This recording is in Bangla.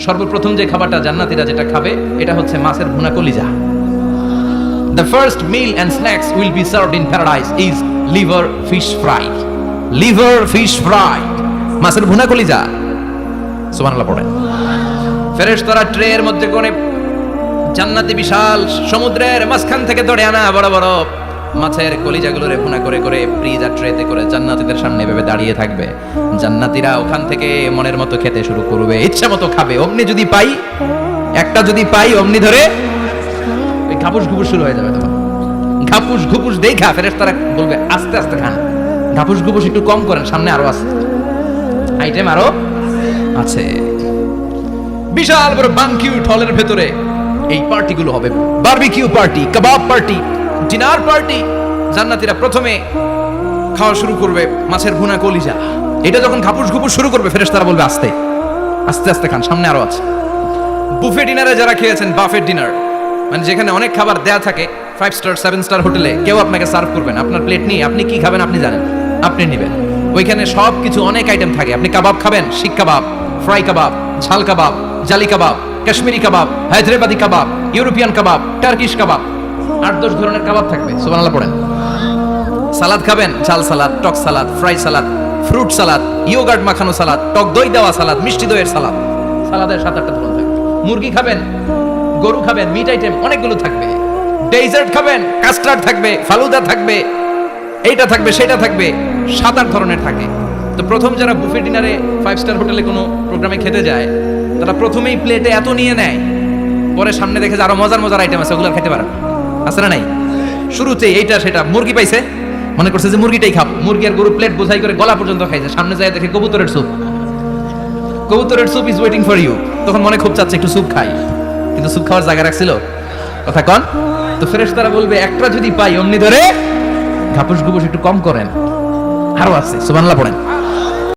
সর্বপ্রথম যে খাবারটা জান্নাতীরা যেটা খাবে এটা হচ্ছে মাছের ভুনা কলিজা। The first meal and snacks will be served in paradise is liver fish fry. Liver fish fry. মাছের ভুনা কলিজা। সুবহানাল্লাহ পড়েন। ফেরেশতারা ট্রের মধ্যে করে জান্নাতি বিশাল সমুদ্রের মাঝখান থেকে ধরে আনা বড় বড় মাছের কলিজাগুলোরে ভুনা করে করে ফ্রিজ আর ট্রেতে করে জান্নাতীদের সামনে এভাবে দাঁড়িয়ে থাকবে। জান্নাতীরা ওখান থেকে মনের মতো খেতে শুরু করবে, ইচ্ছা মতো খাবে। অমনি যদি পাই, একটা যদি পাই, অমনি ধরে ওই ঘাপুস ঘুপুস শুরু হয়ে যাবে। তখন ঘাপুস ঘুপুস দেখা ফেরেশতারা বলবে আস্তে আস্তে খান, ঘাপুস ঘুপুস একটু কম করেন, সামনে আরো আছে আইটেম, আরো আছে। বিশাল বড় বানকিউট হলের ভেতরে এই পার্টিগুলো হবে, বারবিকিউ পার্টি, কাবাব পার্টি, ডিনার পার্টি। জান্নাতীরা প্রথমে খাওয়া শুরু করবে মাছের ভুনা কলিজা। এটা যখন ঘাপুস ঘুপুস শুরু করবে ফেরেশতারা বলবে আস্তে আস্তে আস্তে খান, সামনে আরো আছে। বুফে ডিনারে যারা খেয়েছেন, বাফেট ডিনার মানে যেখানে অনেক খাবার দেয়া থাকে, 5 স্টার 7 স্টার হোটেলে কেউ আপনাকে সার্ভ করবেন, আপনার প্লেট নিয়ে আপনি কি খাবেন আপনি জানেন, আপনি নেবেন। ওইখানে সব কিছু অনেক আইটেম থাকে। আপনি কাবাব খাবেন, শিক কাবাব, ফ্রাই কাবাব, ঝাল কাবাব, জালি কাবাব, কাশ্মীরি কাবাব, হায়দ্রাবাদি কাবাব, ইউরোপিয়ান কাবাব, টার্কিশ কাবাব, 8-10 ধরনের কাবাব থাকবে। সুবহানাল্লাহ পড়েন। সালাদ খাবেন, ঝাল সালাদ, টক salad, fry salad, fruit salad, yoghurt মাখানো সালাদ, টক দই দেওয়া সালাদ, মিষ্টি দইয়ের সালাদ। সালাদের 7-8টা ধরন থাকবে। মুরগি খাবেন, গরু খাবেন, মিট আইটেম অনেকগুলো থাকবে। ডেজার্ট খাবেন, কাস্টার্ড থাকবে, ফালুদা থাকবে, এইটা থাকবে, সেটা থাকবে, 7-8 ধরনের থাকে। তো প্রথম যারা বুফে ডিনারে 5 স্টার হোটেলে কোনো প্রোগ্রামে খেতে যায়, তারা প্রথমেই প্লেটে এত নিয়ে নেয়, পরে সামনে দেখে যে আরো মজার মজার আইটেম আছে, ওগুলো খেতে পারে না। আছে না নাই? শুরুতে এইটা সেটা মুরগি পাইছে, মনে করছে যে মুরগিটাই খাবো, মুরগি আর গরু প্লেট বোঝাই করে গলা পর্যন্ত খাইছে। সামনে যায় দেখে কবুতরের স্যুপ, কবুতরের soup is waiting for you. তখন মনে খুব চাচ্ছে একটু স্যুপ খাই, কিন্তু স্যুপ খাওয়ার জায়গা রাখছিল, কথা কন। তো ফেরেশতারা বলবে একটা যদি পাই অমনি ধরে ঘাপুস ঘুপুস একটু কম করেন, আরো আছে। সুবহানাল্লাহ পড়েন।